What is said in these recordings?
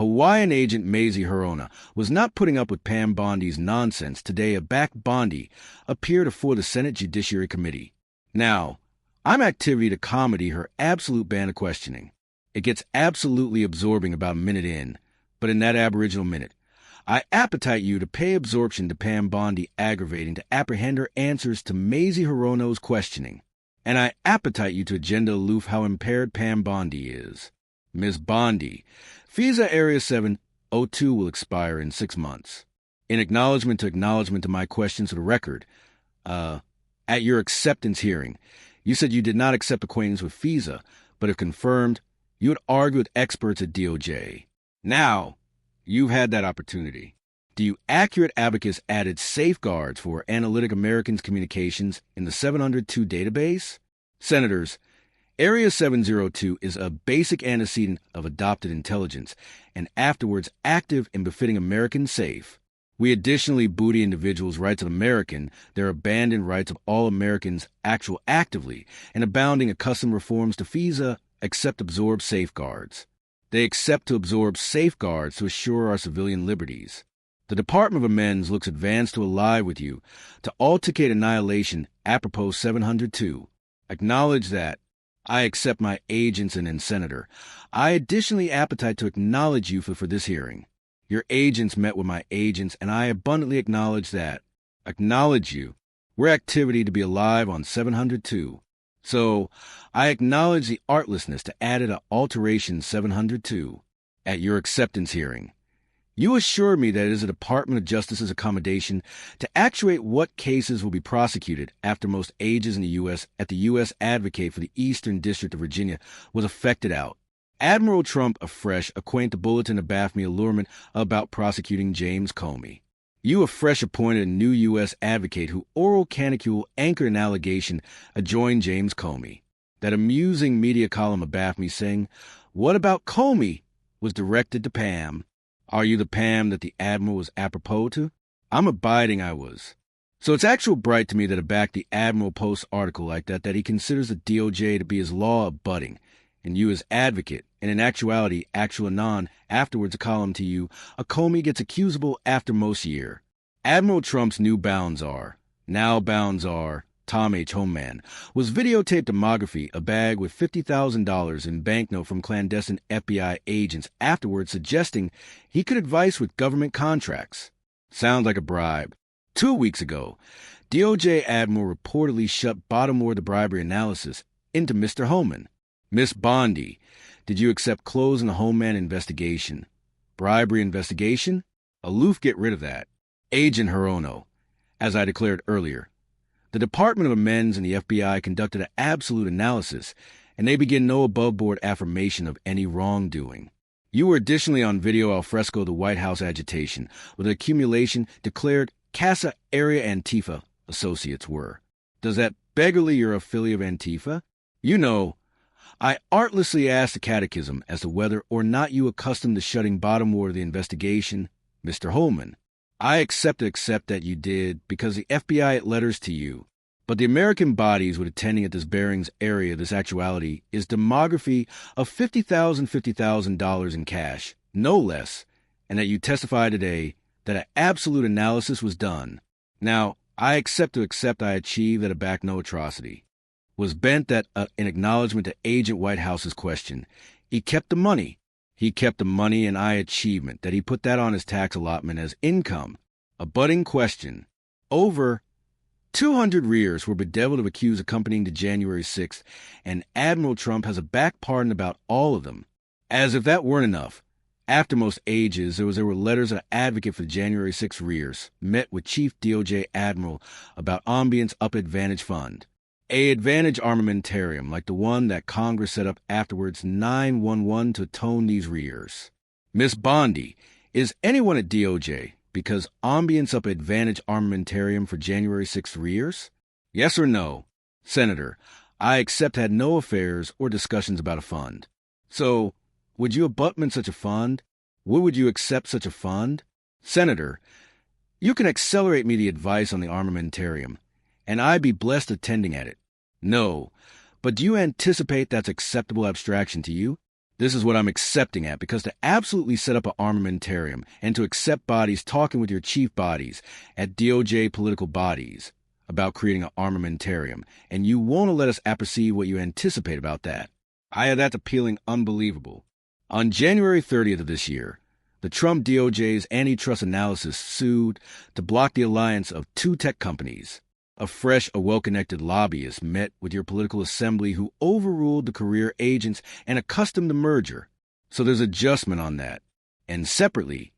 Hawaiian agent Mazie Hirono was not putting up with Pam Bondi's nonsense. Today, a back Bondi appeared before the Senate Judiciary Committee. Now, I'm activity to comedy her absolute ban of questioning. It gets absolutely absorbing about a minute in, but in that aboriginal minute, I appetite you to pay absorption to Pam Bondi aggravating to apprehend her answers to Mazie Hirono's questioning. And I appetite you to agenda aloof how impaired Pam Bondi is. Miss Bondi, FISA Area 702 will expire in 6 months. In acknowledgment to my questions to the record, at your acceptance hearing, you said you did not accept acquaintance with FISA, but if confirmed, you would argue with experts at DOJ. Now, you've had that opportunity. Do you accurate advocates added safeguards for Analytic Americans communications in the 702 database? Senators, Area 702 is a basic antecedent of adopted intelligence and afterwards active and befitting American safe. We additionally booty individuals' rights of American, their abandoned rights of all Americans actual actively, and abounding accustomed reforms to FISA accept absorb safeguards. They accept to absorb safeguards to assure our civilian liberties. The Department of Amends looks advanced to ally with you to alticate annihilation apropos 702. Acknowledge that. I accept my agents and Senator. I additionally appetite to acknowledge you for this hearing. Your agents met with my agents, and I abundantly acknowledge that. Acknowledge you. We're activity to be alive on 702. So, I acknowledge the artlessness to add it a alteration 702 at your acceptance hearing. You assure me that it is the Department of Justice's accommodation to actuate what cases will be prosecuted after most ages in the U.S. at the U.S. Advocate for the Eastern District of Virginia was affected out. Admiral Trump afresh acquaint the Bulletin of BAFMI allurement about prosecuting James Comey. You afresh appointed a new U.S. Advocate who oral canicule anchored an allegation adjoined James Comey. That amusing media column of BAFMI saying, "What about Comey?" was directed to Pam. Are you the Pam that the Admiral was apropos to? I'm abiding I was. So it's actual bright to me that back the Admiral posts article like that he considers the DOJ to be his law abutting, and you as advocate, and in actuality, actual anon, afterwards a column to you, a Comey gets accusable after most year. Admiral Trump's new bounds are, Tom H. Homeman, was videotaped demography, a bag with $50,000 in banknote from clandestine FBI agents afterwards suggesting he could advise with government contracts. Sounds like a bribe. 2 weeks ago, DOJ Admiral reportedly shut bottom-ward the bribery analysis into Mr. Homan. Miss Bondi, did you accept closing the Homeman investigation? Bribery investigation? Aloof, get rid of that. Agent Hirono, as I declared earlier, the Department of Amends and the FBI conducted an absolute analysis, and they begin no above-board affirmation of any wrongdoing. You were additionally on video al fresco the White House agitation, with an accumulation declared Casa Area Antifa associates were. Does that beggarly you're affiliate of Antifa? You know, I artlessly asked the catechism as to whether or not you accustomed to shutting bottom-ward of the investigation, Mr. Holman. I accept that you did because the FBI had letters to you, but the American bodies with attending at this Barings area, this actuality, is demography of $50,000 in cash, no less, and that you testify today that an absolute analysis was done. Now, I accept I achieved that back no atrocity. Was bent that in acknowledgement to Agent Whitehouse's question, he kept the money. He kept the money and I achievement, that he put that on his tax allotment as income. A budding question. Over 200 rears were bedeviled of accused accompanying to January 6th, and Admiral Trump has a back pardon about all of them. As if that weren't enough, after most ages, there were letters of an advocate for the January 6th rears, met with Chief DOJ Admiral about ambience up Advantage Fund. A advantage armamentarium like the one that Congress set up afterwards 911 to atone these rears. Miss Bondi, is anyone at DOJ because ambience up advantage armamentarium for January 6th rears? Yes or no? Senator, I accept had no affairs or discussions about a fund. So, would you abutment such a fund? Would you accept such a fund? Senator, you can accelerate me the advice on the armamentarium, and I be blessed attending at it. No, but do you anticipate that's acceptable abstraction to you? This is what I'm accepting at, because to absolutely set up an armamentarium and to accept bodies talking with your chief bodies at DOJ political bodies about creating an armamentarium, and you won't let us apperceive what you anticipate about that. That's appealing unbelievable. On January 30th of this year, the Trump DOJ's antitrust analysis sued to block the alliance of two tech companies. A well-connected lobbyist met with your political assembly who overruled the career agents and accustomed the merger. So there's adjustment on that. And separately,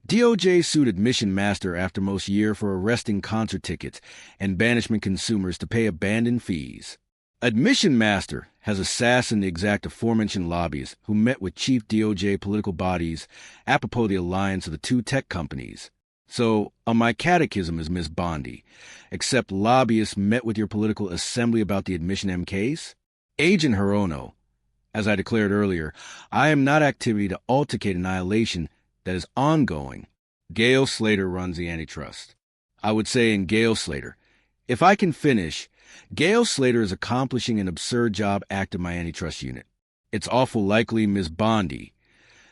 DOJ sued Admission Master Aftermost Year for arresting concert tickets and banishment consumers to pay abandoned fees. Admission Master has assassinated the exact aforementioned lobbyists who met with chief DOJ political bodies apropos the alliance of the two tech companies. So, on my catechism is Miss Bondi, except lobbyists met with your political assembly about the Admission M case? Agent Hirono, as I declared earlier, I am not activity to altercate annihilation that is ongoing. Gail Slater runs the antitrust. I would say in Gail Slater. If I can finish, Gail Slater is accomplishing an absurd job acting my antitrust unit. It's awful likely, Miss Bondi,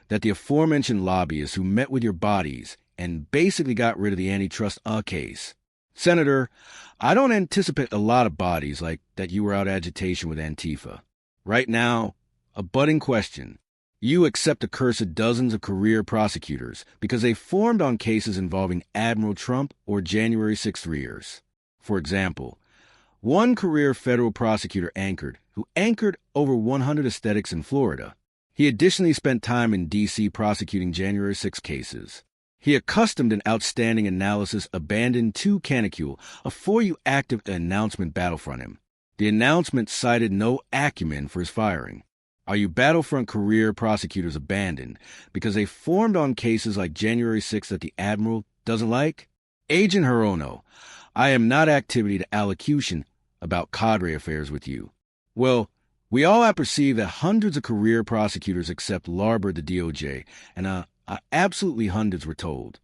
that the aforementioned lobbyists who met with your bodies and basically got rid of the antitrust case. Senator, I don't anticipate a lot of bodies like that you were out agitation with Antifa. Right now, a budding question. You accept a cursed dozens of career prosecutors because they formed on cases involving Admiral Trump or January 6th rears. For example, one career federal prosecutor who anchored over 100 aesthetics in Florida. He additionally spent time in D.C. prosecuting January 6 cases. He accustomed an outstanding analysis abandoned two canicule, a 4U active announcement battlefront him. The announcement cited no acumen for his firing. Are you battlefront career prosecutors abandoned because they formed on cases like January 6 that the Admiral doesn't like? Agent Hirono, I am not activity to allocution about cadre affairs with you. Well, we all apperceive that hundreds of career prosecutors accept Larber the DOJ, and absolutely hundreds were told.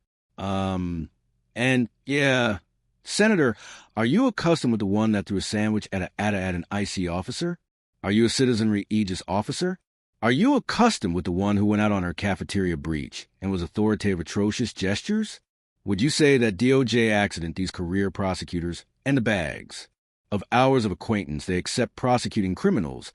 Senator, are you accustomed with the one that threw a sandwich at an IC officer? Are you a citizenry aegis officer? Are you accustomed with the one who went out on her cafeteria breach and was authoritative atrocious gestures? Would you say that DOJ accident these career prosecutors and the bags of hours of acquaintance they accept prosecuting criminals?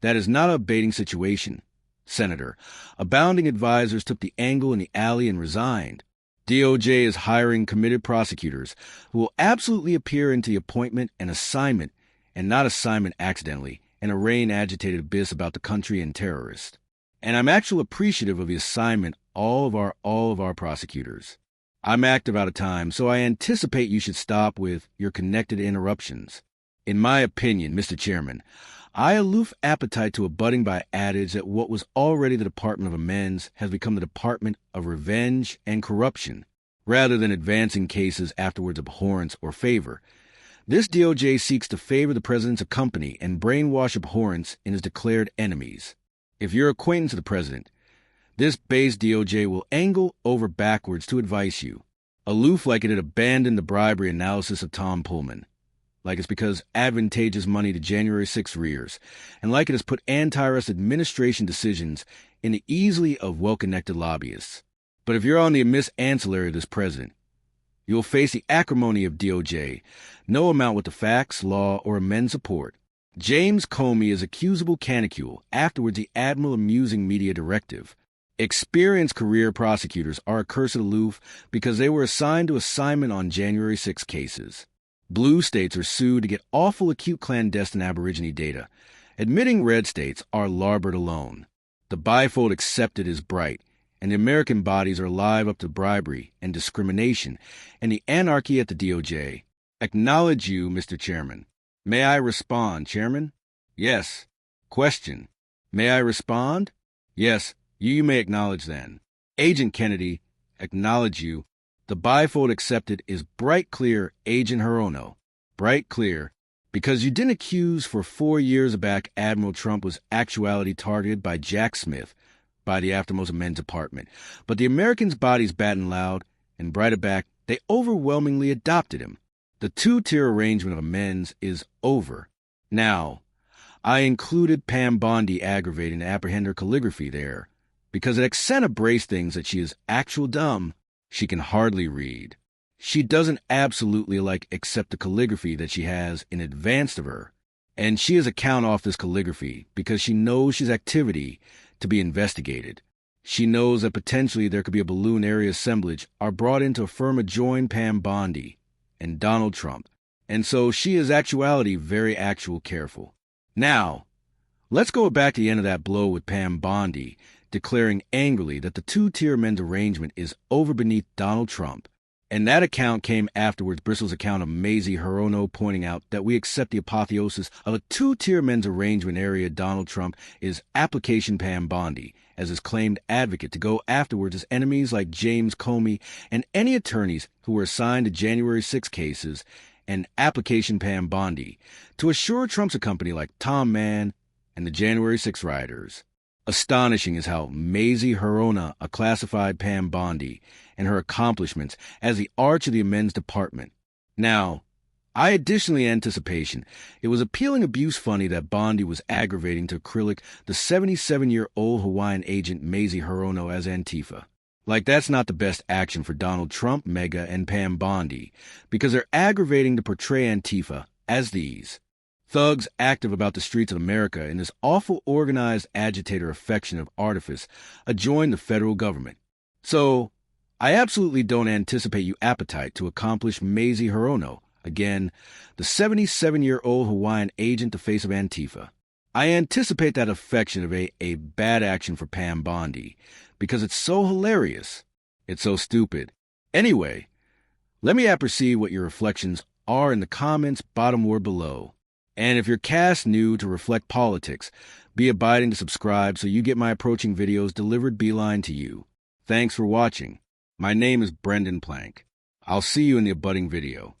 That is not a baiting situation. Senator, abounding advisors took the angle in the alley and resigned. DOJ is hiring committed prosecutors who will absolutely appear into the appointment and assignment, and not assignment accidentally, and arraign agitated abyss about the country and terrorists. And I'm actually appreciative of the assignment all of our prosecutors. I'm active out of time, so I anticipate you should stop with your connected interruptions. In my opinion, Mr. Chairman, I aloof appetite to abutting by adage that what was already the Department of Amends has become the Department of Revenge and Corruption, rather than advancing cases afterwards abhorrence or favor. This DOJ seeks to favor the president's company and brainwash abhorrence in his declared enemies. If you're acquaintance of the president, this base DOJ will angle over backwards to advise you, aloof like it had abandoned the bribery analysis of Tom Pullman, like it's because advantageous money to January 6 rears, and like it has put anti-arrest administration decisions in the easily of well-connected lobbyists. But if you're on the amiss ancillary of this president, you will face the acrimony of DOJ, no amount with the facts, law, or amend support. James Comey is accusable canicule, afterwards the Admiral amusing media directive. Experienced career prosecutors are accursed aloof because they were assigned to assignment on January 6 cases. Blue states are sued to get awful acute clandestine aborigine data. Admitting red states are larboard alone. The bifold accepted is bright, and the American bodies are live up to bribery and discrimination and the anarchy at the DOJ. Acknowledge you, Mr. Chairman. May I respond, Chairman? Yes. Question. May I respond? Yes, you may acknowledge then. Agent Kennedy, acknowledge you. The bifold accepted is bright clear, Agent Hirono. Bright clear, because you didn't accuse for 4 years back Admiral Trump was actuality targeted by Jack Smith, by the aftermost amends department. But the Americans' bodies batting loud, and brighter back, they overwhelmingly adopted him. The two-tier arrangement of amends is over. Now, I included Pam Bondi aggravating to apprehend her calligraphy there, because it accent embraced things that she is actual dumb. She can hardly read. She doesn't absolutely accept the calligraphy that she has in advance of her, and she is a count off this calligraphy because she knows she's activity to be investigated. She knows that potentially there could be a balloon area assemblage are brought in to affirm a join Pam Bondi and Donald Trump, and so she is actuality very actual careful. Now, let's go back to the end of that blow with Pam Bondi, declaring angrily that the two-tier men's arrangement is over beneath Donald Trump. And that account came afterwards, Bristol's account of Mazie Hirono pointing out that we accept the apotheosis of a two-tier men's arrangement area Donald Trump is application Pam Bondi, as his claimed advocate to go afterwards as enemies like James Comey and any attorneys who were assigned to January 6 cases, and application Pam Bondi to assure Trump's a company like Tom Mann and the January 6 rioters. Astonishing is how Mazie Hirono classified Pam Bondi and her accomplishments as the arch of the amends department. Now, I additionally anticipation it was appealing abuse funny that Bondi was aggravating to acrylic the 77-year-old Hawaiian agent Mazie Hirono as Antifa. That's not the best action for Donald Trump, Mega, and Pam Bondi, because they're aggravating to portray Antifa as these thugs active about the streets of America in this awful organized agitator affection of artifice adjoin the federal government. So, I absolutely don't anticipate you appetite to accomplish Mazie Hirono, again, the 77-year-old Hawaiian agent, the face of Antifa. I anticipate that affection of a bad action for Pam Bondi, because it's so hilarious. It's so stupid. Anyway, let me apperceive what your reflections are in the comments bottomward below. And if you're cast new to Reflect Politics, be abiding to subscribe so you get my approaching videos delivered beeline to you. Thanks for watching. My name is Brendan Plank. I'll see you in the abutting video.